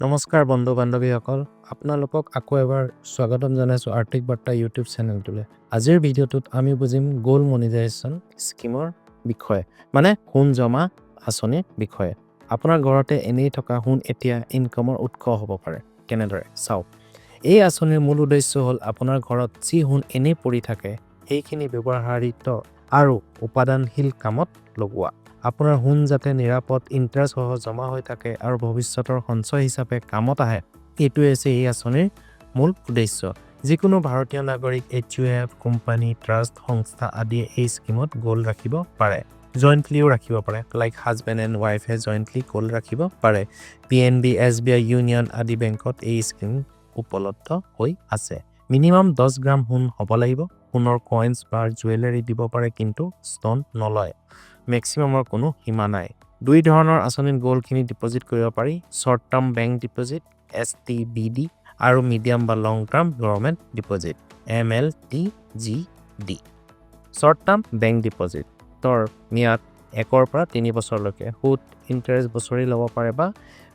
নমস্কাৰ বন্ধু বান্ধৱীসকল আপোনালোকক আকৌ এবাৰ স্বাগতম জনাইছো আৰ্থিক বাৰ্তা ইউটিউব চেনেলটোলৈ আজিৰ ভিডিঅ'টোত আমি বুজিম গোল্ড মনিটাইজেশ্যন স্কিমৰ বিষয়ে মানে সোণ জমা আঁচনিৰ বিষয়ে আপোনাৰ ঘৰতে এনেই থকা সোণ এতিয়া ইনকামৰ উৎস হ'ব পাৰে কেনেদৰে চাওক এই আঁচনিৰ মূল উদ্দেশ্য হ'ল আপোনাৰ ঘৰত যি সোণ এনেই পৰি থাকে সেইখিনি ব্যৱহাৰিত আৰু উপাদানশীল কামত লগোৱা আপোনাৰ সোণ যাতে নিৰাপদ ইণ্টাৰেষ্ট সহ জমা হৈ থাকে আৰু ভৱিষ্যতৰ সঞ্চয় হিচাপে কামত আহে এইটোৱে হৈছে এই আঁচনিৰ মূল উদ্দেশ্য যিকোনো ভাৰতীয় নাগৰিক HUF কোম্পানী ট্ৰাষ্ট সংস্থা আদিয়ে এই স্কিমত গোল্ড ৰাখিব পাৰে জয়েন্টলিও ৰাখিব পাৰে লাইক হাজবেণ্ড এণ্ড ৱাইফে জয়েন্টলি গোল্ড ৰাখিব পাৰে PNB SBI ইউনিয়ন আদি বেংকত এই স্কিম উপলব্ধ হৈ আছে মিনিমাম 10 গ্ৰাম সোণ হ'ব লাগিব সোণৰ কইনছ বা জুৱেলাৰী দিব পাৰে কিন্তু ষ্টন নলয় মেক্সিমামৰ কোনো সীমা নাই দুই ধৰণৰ আঁচনিত গোল্ডখিনি ডিপজিট কৰিব পাৰি short term bank deposit STBD আৰু মিডিয়াম বা long term government deposit MLTGD short term bank ডিপজিটৰ ম্যাদ 1 পৰা 3 বছৰলৈকে সুদ ইণ্টাৰেষ্ট বছৰি ল'ব পাৰে বা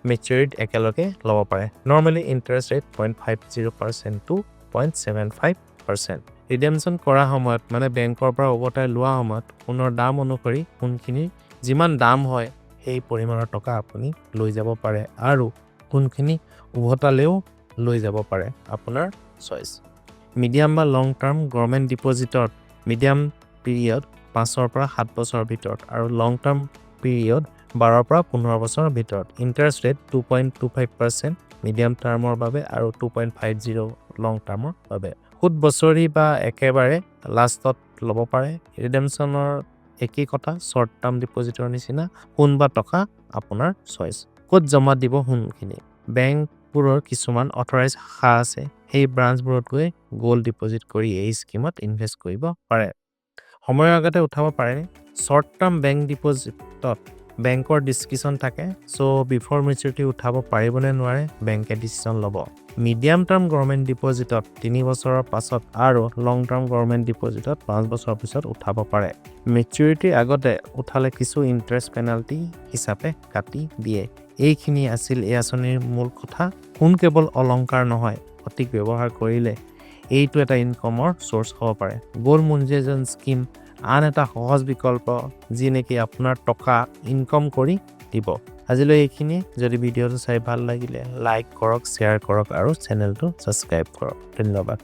মেচুৰিটি একেলগে ল'ব পাৰে normally interest rate 0.50% to 0.75% redemption কৰা সময়ত মানে বেংকৰ পৰা উভতাই লোৱা সময়ত সোণৰ দাম অনুসৰি সোণখিনি যিমান দাম হয় সেই পৰিমাণৰ টকা আপুনি লৈ যাব পাৰে আৰু সোণখিনি উভতালেও লৈ যাব পাৰে আপোনাৰ চইচ মিডিয়াম বা long term government ডিপজিটত medium period 5 পৰা 7 বছৰৰ ভিতৰত আৰু লং টাৰ্ম পিৰিয়ড 12 পৰা 15 বছৰৰ ভিতৰত ইণ্টাৰেষ্ট ৰেট 2.25% মিডিয়াম টাৰ্মৰ বাবে আৰু 2.50 লং টাৰ্মৰ বাবে সুদ বছৰি বা একেবাৰে লাষ্টত ল'ব পাৰে ৰিডেমশ্যনৰ একেই কথা শৰ্ট টাৰ্ম ডিপজিটৰ নিচিনা সোণ বা টকা আপোনাৰ চইচ ক'ত জমা দিব সোণখিনি বেংকবোৰৰ কিছুমান অথৰাইজ শাখা আছে সেই ব্ৰাঞ্চবোৰত গৈ গোল্ড ডিপজিট কৰি এই স্কিমত ইনভেষ্ট কৰিব পাৰে সময়ৰ আগতে উঠাব পাৰে শৰ্ট টাৰ্ম বেংক ডিপজিটত বেংকৰ ডিছক্ৰিপশ্যন থাকে চ' বিফৰ মেচুৰিটি উঠাব পাৰিবনে নোৱাৰে বেংকে ডিচিশ্যন ল'ব মিডিয়াম টাৰ্ম গভৰ্ণমেণ্ট ডিপজিটত 3 বছৰৰ পাছত আৰু লং টাৰ্ম গভৰ্ণমেণ্ট ডিপজিটত 5 বছৰৰ পিছত উঠাব পাৰে মেচুৰিটিৰ আগতে উঠালে কিছু ইণ্টাৰেষ্ট পেনাল্টি হিচাপে কাটি দিয়ে এইখিনি আছিল এই আঁচনিৰ মূল কথা সোণ কেৱল অলংকাৰ নহয় সঠিক ব্যৱহাৰ কৰিলে এইটো এটা ইনকামৰ চ'ৰ্চ হ'ব পাৰে গোল্ড মনিটাইজেশ্যন স্কিম আন এটা সহজ বিকল্প যি নেকি আপোনাৰ টকা ইনকাম কৰি দিব আজিলৈ এইখিনি যদি ভিডিঅ'টো চাই ভাল লাগিলে লাইক কৰক শ্বেয়াৰ কৰক আৰু চেনেলটো ছাবস্ক্ৰাইব কৰক ধন্যবাদ